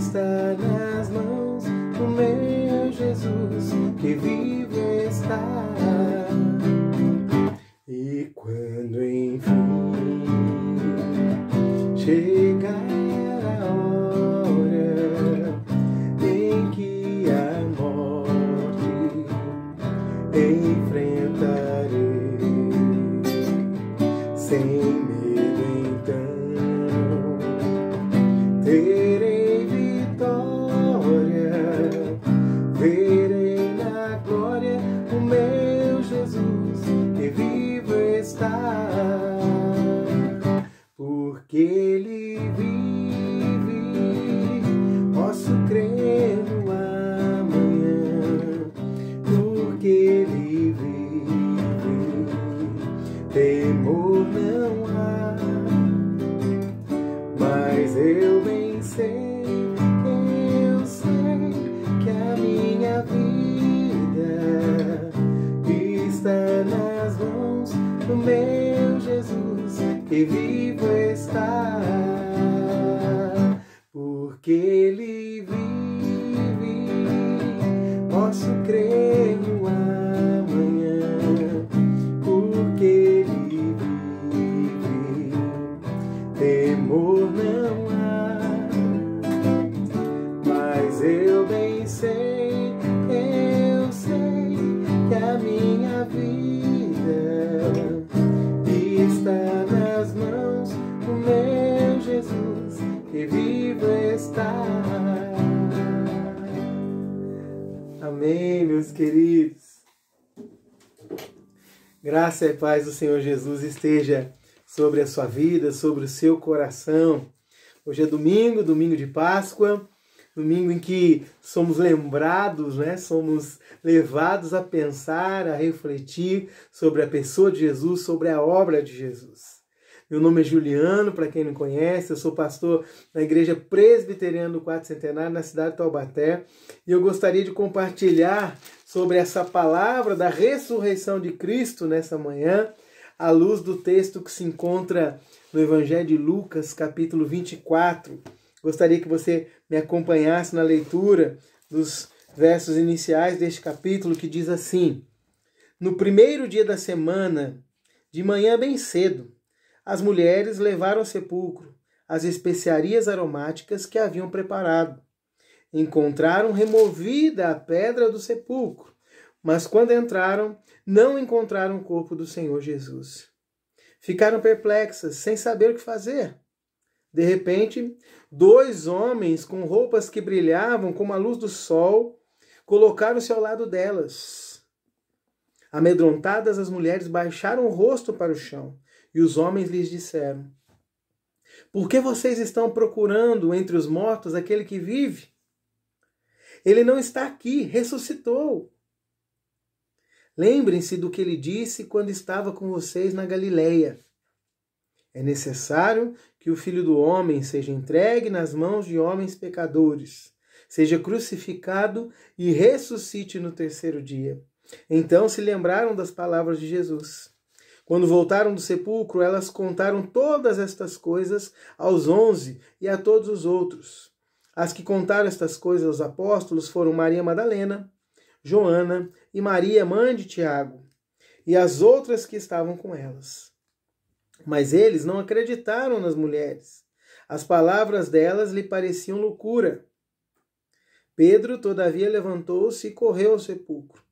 está nas mãos do meu Jesus, que vivo está. E quando enfim chegar a hora em que a morte enfrentarei, sem medo então terei vitória, verei na glória o meu Jesus, que vivo está. Porque Ele vive, posso crer no amanhã. Porque Ele vive, temor não há. Mas eu bem sei que a minha vida está nas mãos do meu Jesus, que vivo está. Porque Ele vive, posso crer no amanhã. Porque Ele vive, temor não há. Mas eu bem sei que a minha vida está nas mãos do meu Jesus, que vivo está. Amém, meus queridos. Graça e paz do Senhor Jesus esteja sobre a sua vida, sobre o seu coração. Hoje é domingo, domingo de Páscoa, domingo em que somos lembrados, somos levados a pensar, a refletir sobre a pessoa de Jesus, sobre a obra de Jesus. Meu nome é Juliano, para quem não conhece, eu sou pastor na Igreja Presbiteriana do Quarto Centenário, na cidade de Taubaté, e eu gostaria de compartilhar sobre essa palavra da ressurreição de Cristo nessa manhã, à luz do texto que se encontra no Evangelho de Lucas, capítulo 24. Gostaria que você me acompanhasse na leitura dos versos iniciais deste capítulo, que diz assim: No primeiro dia da semana, de manhã bem cedo, as mulheres levaram ao sepulcro as especiarias aromáticas que haviam preparado. Encontraram removida a pedra do sepulcro, mas quando entraram, não encontraram o corpo do Senhor Jesus. Ficaram perplexas, sem saber o que fazer. De repente, 2 homens com roupas que brilhavam como a luz do sol colocaram-se ao lado delas. Amedrontadas, as mulheres baixaram o rosto para o chão e os homens lhes disseram: Por que vocês estão procurando entre os mortos aquele que vive? Ele não está aqui, ressuscitou. Lembrem-se do que ele disse quando estava com vocês na Galileia. É necessário que o Filho do Homem seja entregue nas mãos de homens pecadores, seja crucificado e ressuscite no 3º dia. Então se lembraram das palavras de Jesus. Quando voltaram do sepulcro, elas contaram todas estas coisas aos 11 e a todos os outros. As que contaram estas coisas aos apóstolos foram Maria Madalena, Joana e Maria, mãe de Tiago, e as outras que estavam com elas. Mas eles não acreditaram nas mulheres. As palavras delas lhe pareciam loucura. Pedro, todavia, levantou-se e correu ao sepulcro.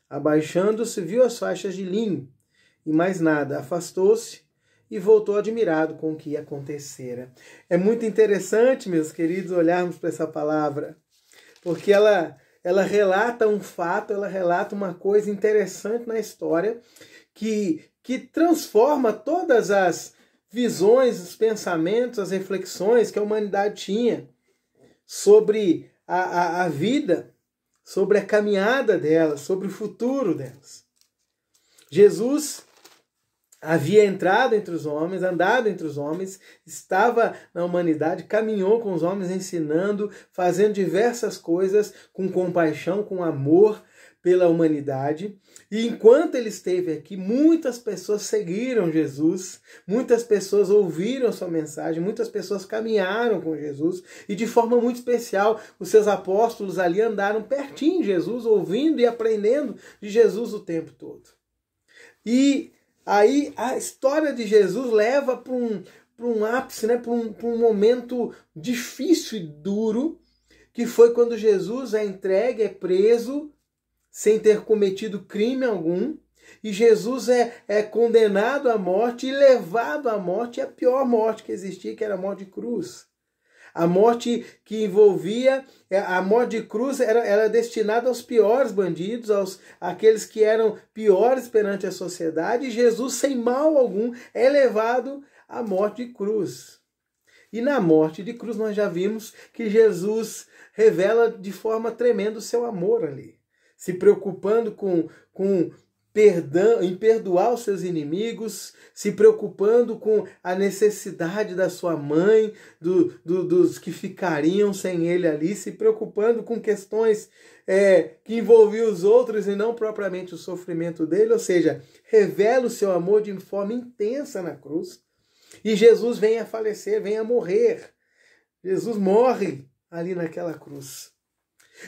Abaixando-se, viu as faixas de linho, e mais nada, afastou-se e voltou admirado com o que acontecera. É muito interessante, meus queridos, olharmos para essa palavra, porque ela relata um fato, ela relata uma coisa interessante na história que transforma todas as visões, os pensamentos, as reflexões que a humanidade tinha sobre a vida, sobre a caminhada delas, sobre o futuro delas. Jesus havia entrado entre os homens, andado entre os homens, estava na humanidade, caminhou com os homens, ensinando, fazendo diversas coisas com compaixão, com amor pela humanidade. E enquanto ele esteve aqui, muitas pessoas seguiram Jesus, muitas pessoas ouviram a sua mensagem, muitas pessoas caminharam com Jesus, e de forma muito especial, os seus apóstolos ali andaram pertinho de Jesus, ouvindo e aprendendo de Jesus o tempo todo. E aí a história de Jesus leva para um ápice, né, para um momento difícil e duro, que foi quando Jesus é entregue, é preso, sem ter cometido crime algum, e Jesus é condenado à morte e levado à morte, a pior morte que existia, que era a morte de cruz. A morte que envolvia, a morte de cruz era destinada aos piores bandidos, àqueles que eram piores perante a sociedade, e Jesus, sem mal algum, é levado à morte de cruz. E na morte de cruz nós já vimos que Jesus revela de forma tremenda o seu amor ali, se preocupando com perdão, em perdoar os seus inimigos, se preocupando com a necessidade da sua mãe, dos que ficariam sem ele ali, se preocupando com questões que envolviam os outros e não propriamente o sofrimento dele, ou seja, revela o seu amor de forma intensa na cruz. E Jesus vem a falecer, vem a morrer. Jesus morre ali naquela cruz.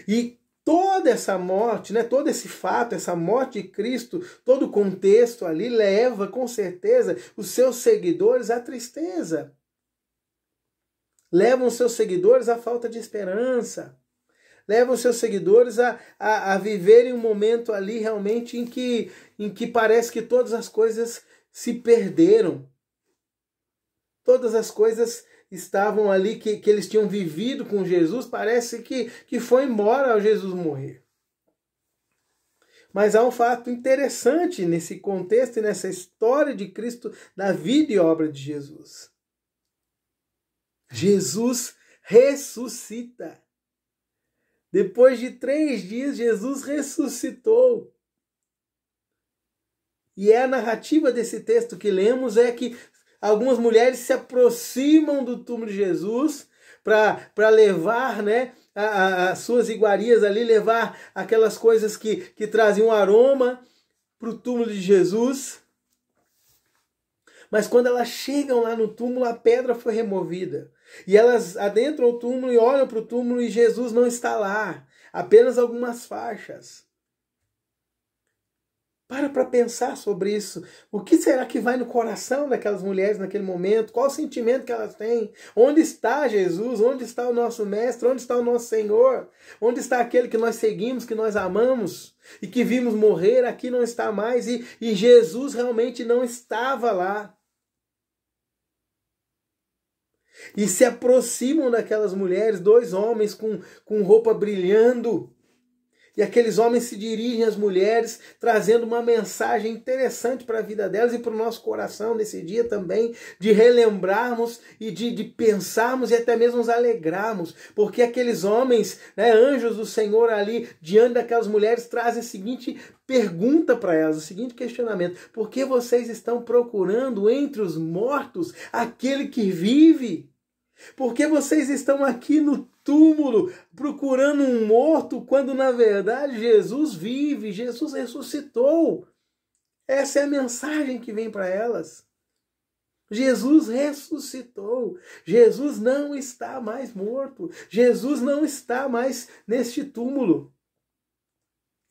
E toda essa morte, né, todo esse fato, essa morte de Cristo, todo o contexto ali leva, com certeza, os seus seguidores à tristeza. Levam os seus seguidores à falta de esperança. Levam os seus seguidores a viverem um momento ali realmente em que parece que todas as coisas se perderam. Todas as coisas estavam ali que eles tinham vivido com Jesus, parece que foi embora ao Jesus morrer. Mas há um fato interessante nesse contexto e nessa história de Cristo, da vida e obra de Jesus. Jesus ressuscita. Depois de 3 dias, Jesus ressuscitou. E a narrativa desse texto que lemos é que algumas mulheres se aproximam do túmulo de Jesus para levar, né, as suas iguarias ali, levar aquelas coisas que traziam aroma para o túmulo de Jesus. Mas quando elas chegam lá no túmulo, a pedra foi removida. E elas adentram o túmulo e olham para o túmulo e Jesus não está lá. Apenas algumas faixas. Para pensar sobre isso. O que será que vai no coração daquelas mulheres naquele momento? Qual o sentimento que elas têm? Onde está Jesus? Onde está o nosso Mestre? Onde está o nosso Senhor? Onde está aquele que nós seguimos, que nós amamos e que vimos morrer? Aqui não está mais. E Jesus realmente não estava lá. E se aproximam daquelas mulheres, 2 homens com roupa brilhando. E aqueles homens se dirigem às mulheres, trazendo uma mensagem interessante para a vida delas e para o nosso coração nesse dia também, de relembrarmos e de pensarmos e até mesmo nos alegrarmos, porque aqueles homens, né, anjos do Senhor ali, diante daquelas mulheres, trazem a seguinte pergunta para elas, o seguinte questionamento: por que vocês estão procurando entre os mortos aquele que vive? Por que vocês estão aqui no túmulo procurando um morto, quando na verdade Jesus vive, Jesus ressuscitou? Essa é a mensagem que vem para elas. Jesus ressuscitou. Jesus não está mais morto. Jesus não está mais neste túmulo.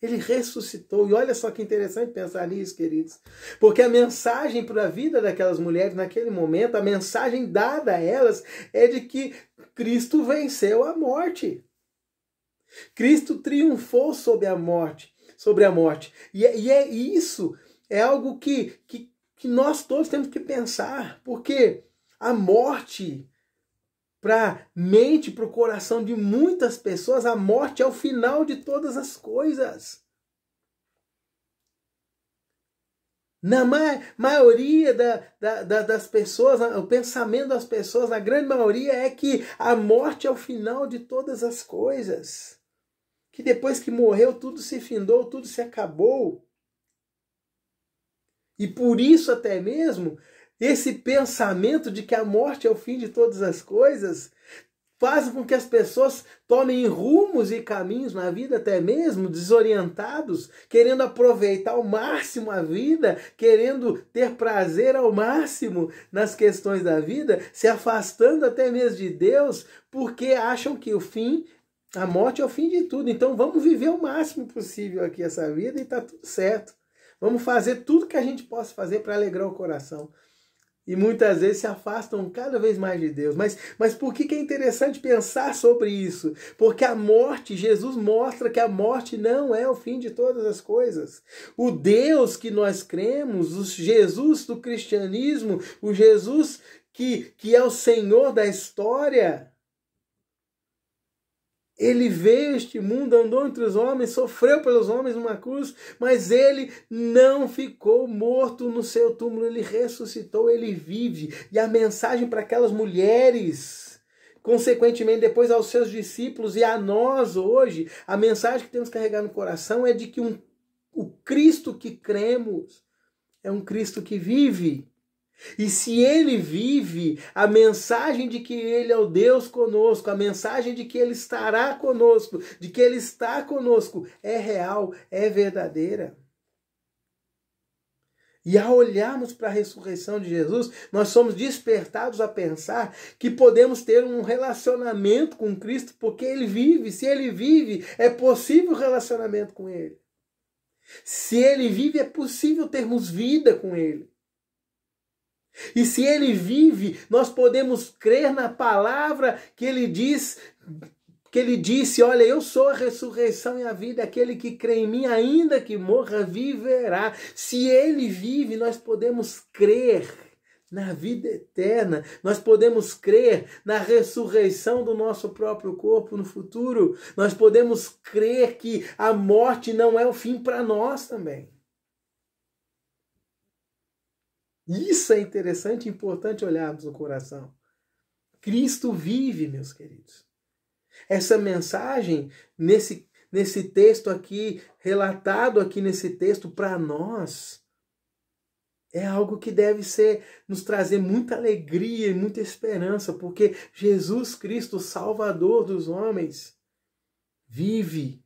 Ele ressuscitou. E olha só que interessante pensar nisso, queridos. Porque a mensagem para a vida daquelas mulheres naquele momento, a mensagem dada a elas é de que Cristo venceu a morte. Cristo triunfou sobre a morte. E isso é algo que nós todos temos que pensar. Porque a morte, para a mente, para o coração de muitas pessoas, a morte é o final de todas as coisas. Na maioria das pessoas, o pensamento das pessoas, na grande maioria, é que a morte é o final de todas as coisas. Que depois que morreu, tudo se findou, tudo se acabou. E por isso até mesmo, esse pensamento de que a morte é o fim de todas as coisas faz com que as pessoas tomem rumos e caminhos na vida até mesmo desorientados, querendo aproveitar ao máximo a vida, querendo ter prazer ao máximo nas questões da vida, se afastando até mesmo de Deus, porque acham que a morte é o fim de tudo. Então vamos viver o máximo possível aqui essa vida e está tudo certo. Vamos fazer tudo que a gente possa fazer para alegrar o coração. E muitas vezes se afastam cada vez mais de Deus. Mas por que é interessante pensar sobre isso? Porque a morte, Jesus mostra que a morte não é o fim de todas as coisas. O Deus que nós cremos, o Jesus do cristianismo, o Jesus que é o Senhor da história, ele veio a este mundo, andou entre os homens, sofreu pelos homens numa cruz, mas ele não ficou morto no seu túmulo, ele ressuscitou, ele vive. E a mensagem para aquelas mulheres, consequentemente depois aos seus discípulos e a nós hoje, a mensagem que temos que carregar no coração é de que o Cristo que cremos é um Cristo que vive. E se ele vive, a mensagem de que ele é o Deus conosco, a mensagem de que ele estará conosco, de que ele está conosco, é real, é verdadeira. E ao olharmos para a ressurreição de Jesus, nós somos despertados a pensar que podemos ter um relacionamento com Cristo, porque ele vive. Se ele vive, é possível relacionamento com ele. Se ele vive, é possível termos vida com ele. E se ele vive, nós podemos crer na palavra que ele disse, olha, eu sou a ressurreição e a vida, aquele que crê em mim, ainda que morra, viverá. Se ele vive, nós podemos crer na vida eterna, nós podemos crer na ressurreição do nosso próprio corpo no futuro, nós podemos crer que a morte não é o fim para nós também. Isso é interessante e importante olharmos no coração. Cristo vive, meus queridos. Essa mensagem, nesse texto aqui, relatado aqui nesse texto para nós, é algo que deve nos trazer muita alegria e muita esperança, porque Jesus Cristo, o Salvador dos homens, vive.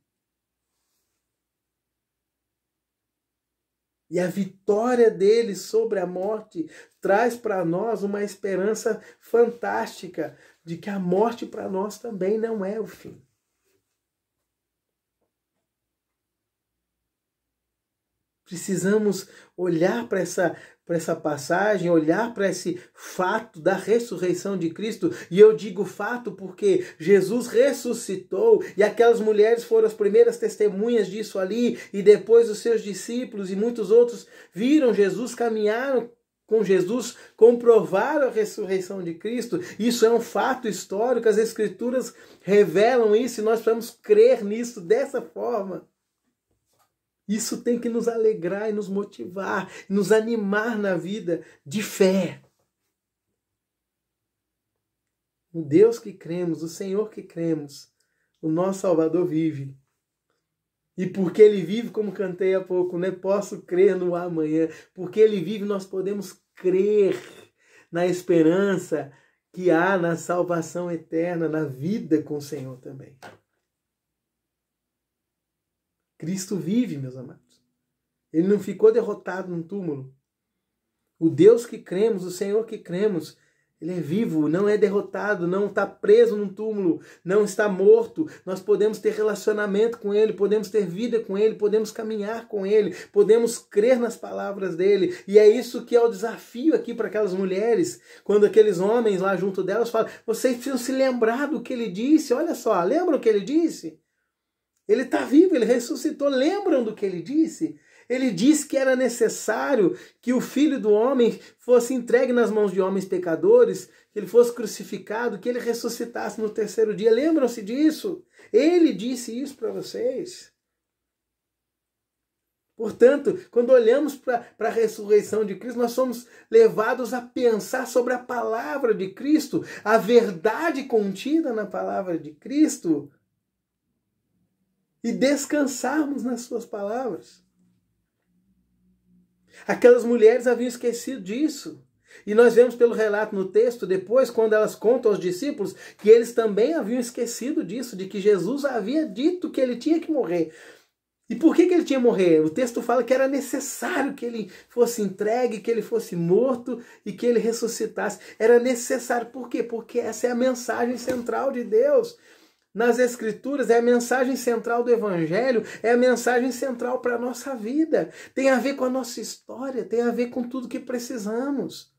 E a vitória dele sobre a morte traz para nós uma esperança fantástica de que a morte para nós também não é o fim. Precisamos olhar para essa passagem, olhar para esse fato da ressurreição de Cristo. E eu digo fato porque Jesus ressuscitou e aquelas mulheres foram as primeiras testemunhas disso ali, e depois os seus discípulos e muitos outros viram Jesus, caminharam com Jesus, comprovaram a ressurreição de Cristo. Isso é um fato histórico, as Escrituras revelam isso e nós precisamos crer nisso dessa forma. Isso tem que nos alegrar e nos motivar, nos animar na vida de fé. O Deus que cremos, o Senhor que cremos, o nosso Salvador vive. E porque Ele vive, como cantei há pouco, né? Posso crer no amanhã. Porque Ele vive, nós podemos crer na esperança que há na salvação eterna, na vida com o Senhor também. Cristo vive, meus amados. Ele não ficou derrotado no túmulo. O Deus que cremos, o Senhor que cremos, Ele é vivo, não é derrotado, não está preso num túmulo, não está morto. Nós podemos ter relacionamento com Ele, podemos ter vida com Ele, podemos caminhar com Ele, podemos crer nas palavras dEle. E é isso que é o desafio aqui para aquelas mulheres, quando aqueles homens lá junto delas falam, vocês precisam se lembrar do que Ele disse, olha só, lembram o que Ele disse? Ele está vivo, Ele ressuscitou, lembram do que Ele disse? Ele disse que era necessário que o Filho do Homem fosse entregue nas mãos de homens pecadores, que Ele fosse crucificado, que Ele ressuscitasse no terceiro dia. Lembram-se disso? Ele disse isso para vocês. Portanto, quando olhamos para a ressurreição de Cristo, nós somos levados a pensar sobre a palavra de Cristo, a verdade contida na palavra de Cristo, e descansarmos nas suas palavras. Aquelas mulheres haviam esquecido disso. E nós vemos pelo relato no texto, depois, quando elas contam aos discípulos, que eles também haviam esquecido disso, de que Jesus havia dito que ele tinha que morrer. E por que ele tinha que morrer? O texto fala que era necessário que ele fosse entregue, que ele fosse morto e que ele ressuscitasse. Era necessário. Por quê? Porque essa é a mensagem central de Deus. Nas Escrituras, é a mensagem central do Evangelho, é a mensagem central para a nossa vida. Tem a ver com a nossa história, tem a ver com tudo que precisamos.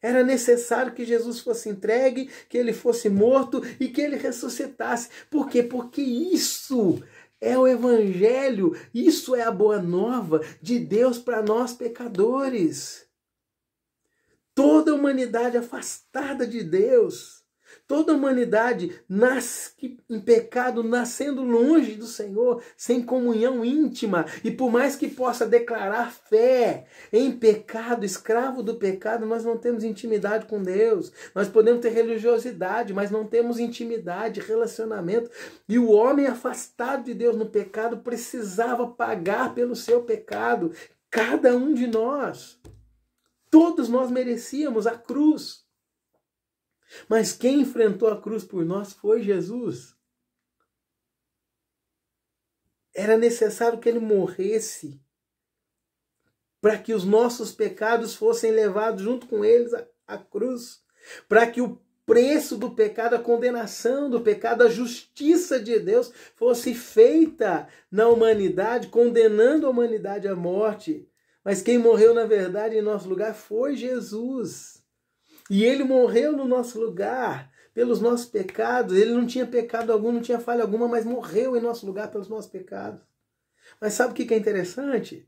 Era necessário que Jesus fosse entregue, que ele fosse morto e que ele ressuscitasse. Por quê? Porque isso é o Evangelho, isso é a boa nova de Deus para nós pecadores. Toda a humanidade afastada de Deus, toda a humanidade nasce em pecado, nascendo longe do Senhor, sem comunhão íntima. E por mais que possa declarar fé em pecado, escravo do pecado, nós não temos intimidade com Deus. Nós podemos ter religiosidade, mas não temos intimidade, relacionamento. E o homem afastado de Deus no pecado precisava pagar pelo seu pecado. Cada um de nós. Todos nós merecíamos a cruz. Mas quem enfrentou a cruz por nós foi Jesus. Era necessário que ele morresse para que os nossos pecados fossem levados junto com eles à cruz. Para que o preço do pecado, a condenação do pecado, a justiça de Deus fosse feita na humanidade, condenando a humanidade à morte. Mas quem morreu, na verdade, em nosso lugar foi Jesus. E ele morreu no nosso lugar, pelos nossos pecados. Ele não tinha pecado algum, não tinha falha alguma, mas morreu em nosso lugar pelos nossos pecados. Mas sabe o que é interessante?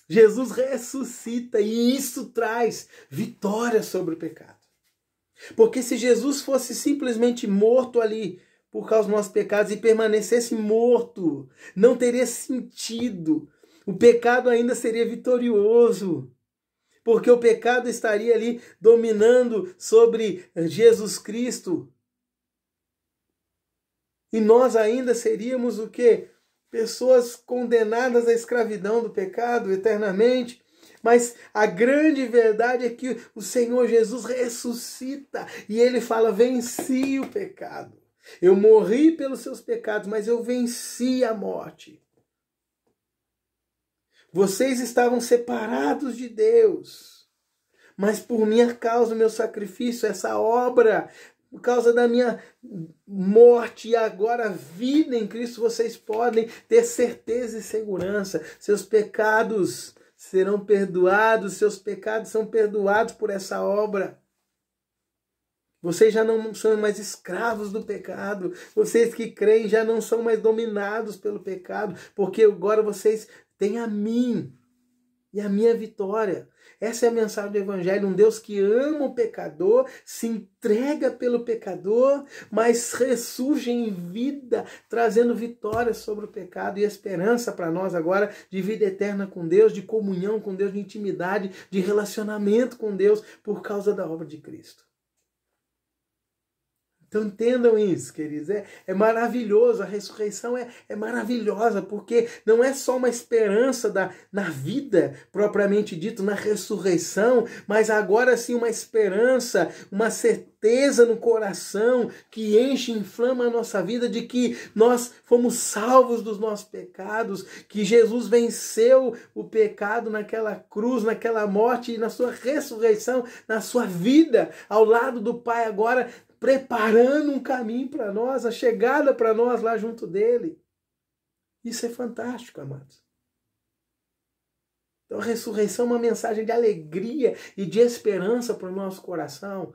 Jesus ressuscita e isso traz vitória sobre o pecado. Porque se Jesus fosse simplesmente morto ali por causa dos nossos pecados e permanecesse morto, não teria sentido. O pecado ainda seria vitorioso. Porque o pecado estaria ali dominando sobre Jesus Cristo. E nós ainda seríamos o quê? Pessoas condenadas à escravidão do pecado eternamente. Mas a grande verdade é que o Senhor Jesus ressuscita. E ele fala, venci o pecado. Eu morri pelos seus pecados, mas eu venci a morte. Vocês estavam separados de Deus, mas por minha causa, meu sacrifício, essa obra, por causa da minha morte e agora vida em Cristo, vocês podem ter certeza e segurança. Seus pecados serão perdoados, seus pecados são perdoados por essa obra. Vocês já não são mais escravos do pecado. Vocês que creem já não são mais dominados pelo pecado, porque agora vocês têm a mim e a minha vitória. Essa é a mensagem do Evangelho, um Deus que ama o pecador, se entrega pelo pecador, mas ressurge em vida, trazendo vitória sobre o pecado e esperança para nós agora de vida eterna com Deus, de comunhão com Deus, de intimidade, de relacionamento com Deus por causa da obra de Cristo. Então entendam isso, queridos. É maravilhoso, a ressurreição é maravilhosa, porque não é só uma esperança na vida, propriamente dito, na ressurreição, mas agora sim uma esperança, uma certeza no coração que enche e inflama a nossa vida de que nós fomos salvos dos nossos pecados, que Jesus venceu o pecado naquela cruz, naquela morte e na sua ressurreição, na sua vida, ao lado do Pai agora, preparando um caminho para nós, a chegada para nós lá junto dele. Isso é fantástico, amados. Então a ressurreição é uma mensagem de alegria e de esperança para o nosso coração.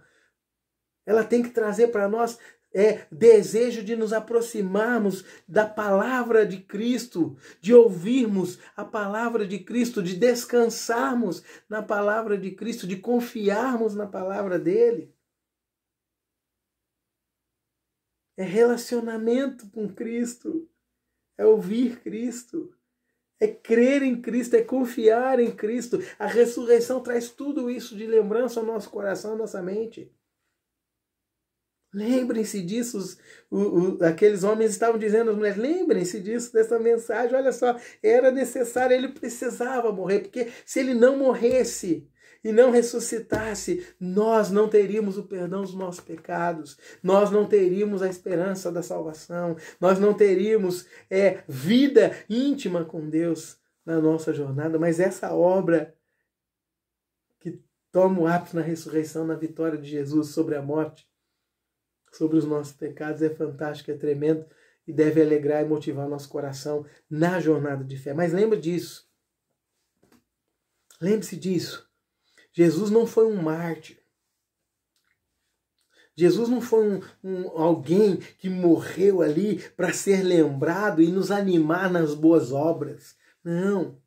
Ela tem que trazer para nós desejo de nos aproximarmos da palavra de Cristo, de ouvirmos a palavra de Cristo, de descansarmos na palavra de Cristo, de confiarmos na palavra dele. É relacionamento com Cristo, é ouvir Cristo, é crer em Cristo, é confiar em Cristo. A ressurreição traz tudo isso de lembrança ao nosso coração, à nossa mente. Lembrem-se disso, aqueles homens estavam dizendo às mulheres, lembrem-se disso, dessa mensagem, olha só, era necessário, ele precisava morrer, porque se ele não morresse e não ressuscitasse, nós não teríamos o perdão dos nossos pecados, nós não teríamos a esperança da salvação, nós não teríamos vida íntima com Deus na nossa jornada, mas essa obra que toma o ápice na ressurreição, na vitória de Jesus sobre a morte, sobre os nossos pecados, é fantástico, é tremendo e deve alegrar e motivar o nosso coração na jornada de fé. Mas lembre disso. Lembre-se disso. Jesus não foi um mártir. Jesus não foi alguém que morreu ali para ser lembrado e nos animar nas boas obras. Não.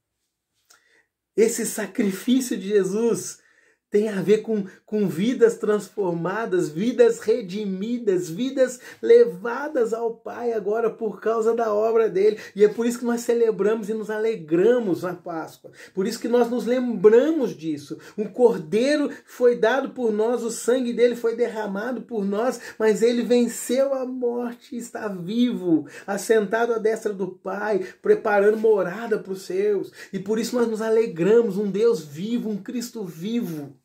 Esse sacrifício de Jesus tem a ver com vidas transformadas, vidas redimidas, vidas levadas ao Pai agora por causa da obra dele. E é por isso que nós celebramos e nos alegramos na Páscoa. Por isso que nós nos lembramos disso. O Cordeiro foi dado por nós, o sangue dele foi derramado por nós, mas ele venceu a morte e está vivo, assentado à destra do Pai, preparando morada para os seus. E por isso nós nos alegramos, um Deus vivo, um Cristo vivo.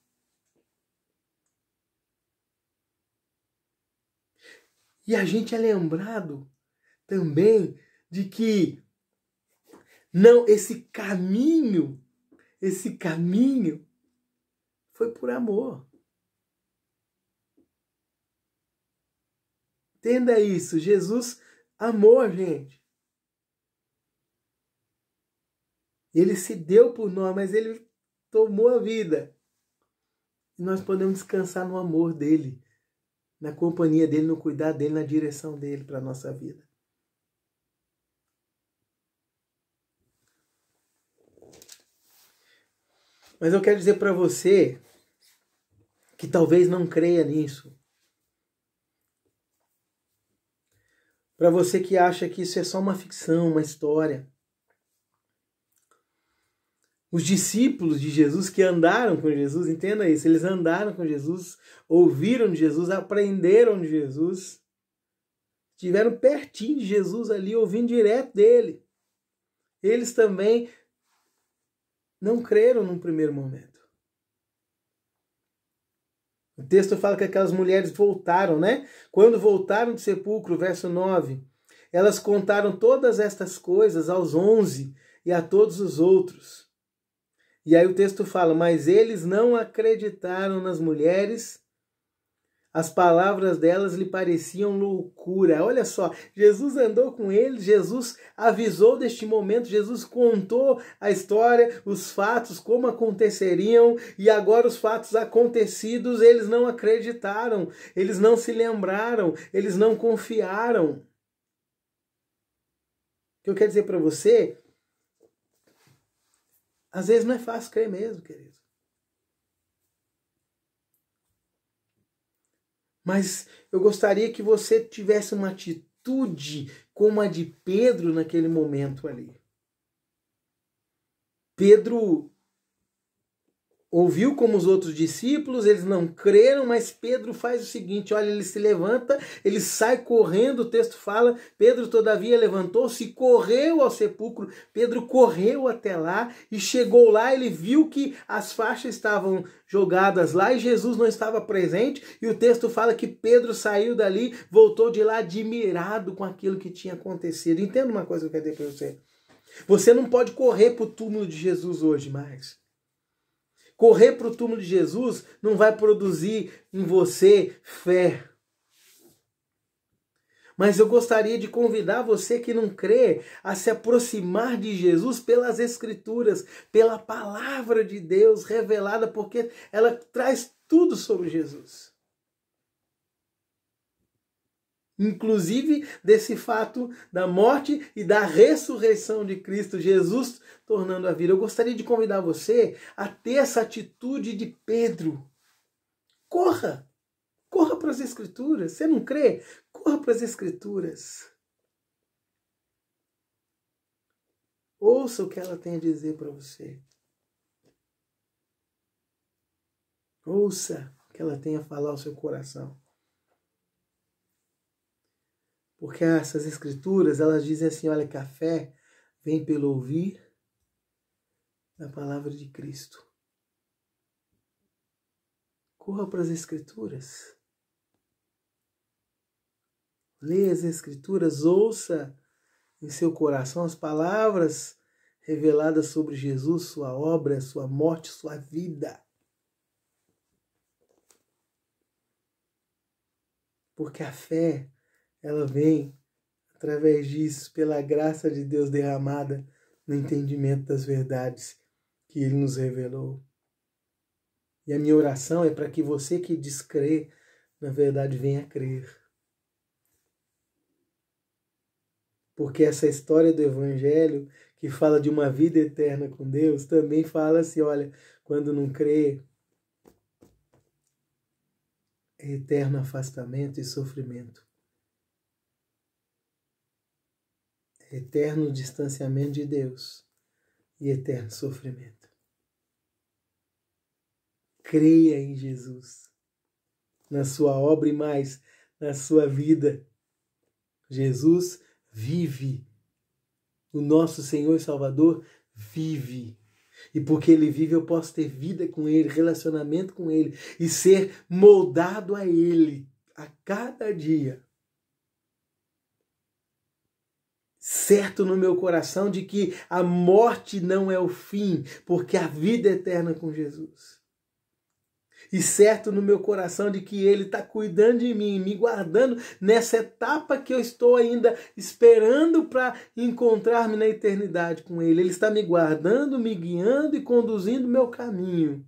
E a gente é lembrado também de que não, esse caminho foi por amor. Entenda isso, Jesus amou a gente. Ele se deu por nós, mas ele tomou a vida. E nós podemos descansar no amor dele, na companhia dele, no cuidado dele, na direção dele para a nossa vida. Mas eu quero dizer para você que talvez não creia nisso. Para você que acha que isso é só uma ficção, uma história. Os discípulos de Jesus que andaram com Jesus, entenda isso, eles andaram com Jesus, ouviram de Jesus, aprenderam de Jesus, estiveram pertinho de Jesus ali, ouvindo direto dele. Eles também não creram num primeiro momento. O texto fala que aquelas mulheres voltaram, né? Quando voltaram do sepulcro, verso 9, elas contaram todas estas coisas aos 11 e a todos os outros. E aí o texto fala, mas eles não acreditaram nas mulheres, as palavras delas lhe pareciam loucura. Olha só, Jesus andou com eles, Jesus avisou deste momento, Jesus contou a história, os fatos, como aconteceriam, e agora os fatos acontecidos, eles não acreditaram, eles não se lembraram, eles não confiaram. O que eu quero dizer para você, às vezes não é fácil crer mesmo, querido. Mas eu gostaria que você tivesse uma atitude como a de Pedro naquele momento ali. Pedro ouviu como os outros discípulos, eles não creram, mas Pedro faz o seguinte, olha, ele se levanta, ele sai correndo, o texto fala, Pedro todavia levantou-se e correu ao sepulcro, Pedro correu até lá e chegou lá, ele viu que as faixas estavam jogadas lá e Jesus não estava presente, e o texto fala que Pedro saiu dali, voltou de lá admirado com aquilo que tinha acontecido. Entenda uma coisa que eu quero dizer para você. Você não pode correr para o túmulo de Jesus hoje mais. Correr para o túmulo de Jesus não vai produzir em você fé. Mas eu gostaria de convidar você que não crê a se aproximar de Jesus pelas Escrituras, pela palavra de Deus revelada, porque ela traz tudo sobre Jesus. Inclusive desse fato da morte e da ressurreição de Cristo, Jesus tornando a vida. Eu gostaria de convidar você a ter essa atitude de Pedro. Corra! Corra para as Escrituras. Você não crê? Corra para as Escrituras. Ouça o que ela tem a dizer para você. Ouça o que ela tem a falar ao seu coração. Porque essas escrituras, elas dizem assim, olha, que a fé vem pelo ouvir da palavra de Cristo. Corra para as escrituras. Leia as escrituras, ouça em seu coração as palavras reveladas sobre Jesus, sua obra, sua morte, sua vida. Porque a fé, ela vem através disso, pela graça de Deus derramada no entendimento das verdades que Ele nos revelou. E a minha oração é para que você que descrê, na verdade, venha a crer. Porque essa história do Evangelho, que fala de uma vida eterna com Deus, também fala assim, olha, quando não crê, é eterno afastamento e sofrimento. É eterno distanciamento de Deus e eterno sofrimento. Creia em Jesus, na sua obra e mais, na sua vida. Jesus vive. O nosso Senhor e Salvador vive. E porque Ele vive, eu posso ter vida com Ele, relacionamento com Ele e ser moldado a Ele a cada dia. Certo no meu coração de que a morte não é o fim, porque a vida é eterna com Jesus. E certo no meu coração de que Ele está cuidando de mim, me guardando nessa etapa que eu estou ainda esperando para encontrar-me na eternidade com Ele. Ele está me guardando, me guiando e conduzindo o meu caminho.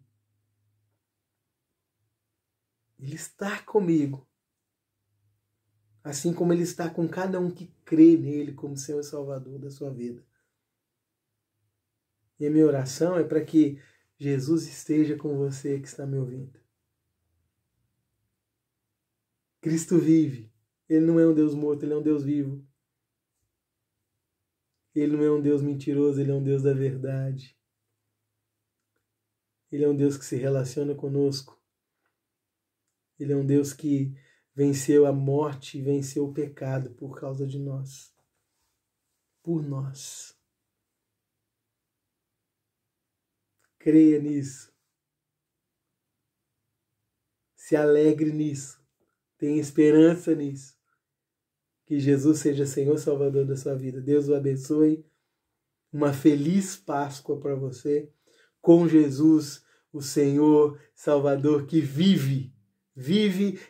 Ele está comigo. Assim como Ele está com cada um que crê nele como Senhor e Salvador da sua vida. E a minha oração é para que Jesus esteja com você que está me ouvindo. Cristo vive. Ele não é um Deus morto, Ele é um Deus vivo. Ele não é um Deus mentiroso, Ele é um Deus da verdade. Ele é um Deus que se relaciona conosco. Ele é um Deus que venceu a morte e venceu o pecado por causa de nós. Por nós. Creia nisso. Se alegre nisso. Tenha esperança nisso. Que Jesus seja Senhor e Salvador da sua vida. Deus o abençoe. Uma feliz Páscoa para você. Com Jesus, o Senhor Salvador que vive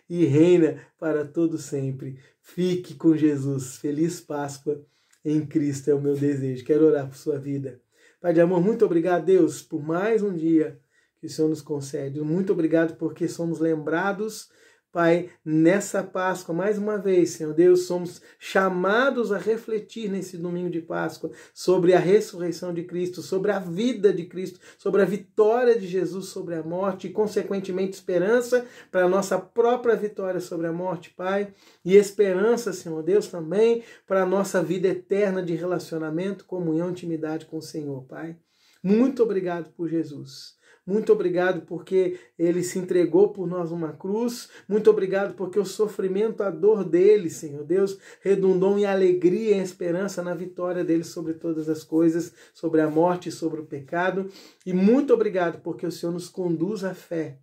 e reina para todo sempre. Fique com Jesus. Feliz Páscoa em Cristo é o meu desejo. Quero orar por sua vida. Pai de amor, muito obrigado, Deus, por mais um dia que o Senhor nos concede. Muito obrigado porque somos lembrados, Pai, nessa Páscoa, mais uma vez, Senhor Deus, somos chamados a refletir nesse domingo de Páscoa sobre a ressurreição de Cristo, sobre a vida de Cristo, sobre a vitória de Jesus sobre a morte e, consequentemente, esperança para a nossa própria vitória sobre a morte, Pai, e esperança, Senhor Deus, também para a nossa vida eterna de relacionamento, comunhão, intimidade com o Senhor, Pai. Muito obrigado por Jesus. Muito obrigado porque Ele se entregou por nós numa cruz. Muito obrigado porque o sofrimento, a dor dele, Senhor Deus, redundou em alegria e esperança na vitória dele sobre todas as coisas, sobre a morte e sobre o pecado. E muito obrigado porque o Senhor nos conduz à fé,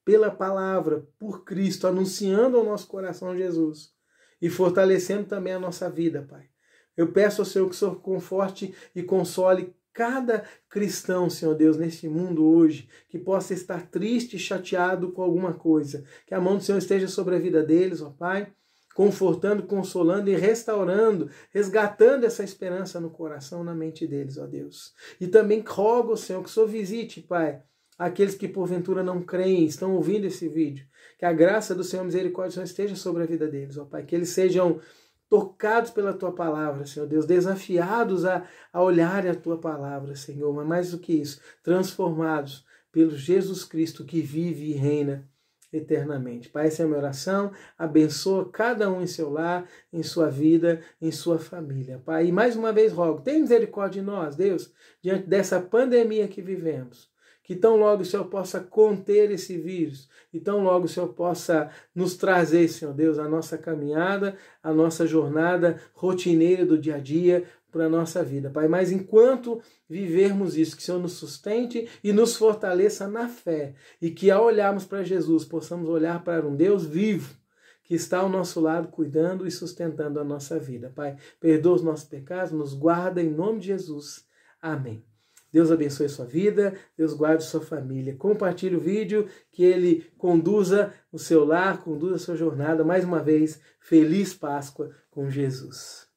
pela palavra, por Cristo, anunciando ao nosso coração Jesus e fortalecendo também a nossa vida, Pai. Eu peço ao Senhor que o Senhor conforte e console cada cristão, Senhor Deus, neste mundo hoje, que possa estar triste e chateado com alguma coisa. Que a mão do Senhor esteja sobre a vida deles, ó Pai, confortando, consolando e restaurando, resgatando essa esperança no coração, na mente deles, ó Deus. E também rogo, Senhor, que o Senhor visite, Pai, aqueles que porventura não creem, estão ouvindo esse vídeo. Que a graça do Senhor, misericórdia, Senhor, esteja sobre a vida deles, ó Pai. Que eles sejam tocados pela Tua palavra, Senhor Deus, desafiados a olharem a Tua palavra, Senhor, mas mais do que isso, transformados pelo Jesus Cristo que vive e reina eternamente. Pai, essa é a minha oração, abençoa cada um em seu lar, em sua vida, em sua família. Pai, e mais uma vez rogo, tem misericórdia de nós, Deus, diante dessa pandemia que vivemos, que tão logo o Senhor possa conter esse vírus, e tão logo o Senhor possa nos trazer, Senhor Deus, a nossa caminhada, a nossa jornada rotineira do dia a dia para a nossa vida, Pai. Mas enquanto vivermos isso, que o Senhor nos sustente e nos fortaleça na fé, e que ao olharmos para Jesus, possamos olhar para um Deus vivo, que está ao nosso lado, cuidando e sustentando a nossa vida. Pai, perdoa os nossos pecados, nos guarda em nome de Jesus. Amém. Deus abençoe a sua vida, Deus guarde a sua família. Compartilhe o vídeo, que ele conduza o seu lar, conduza a sua jornada. Mais uma vez, feliz Páscoa com Jesus.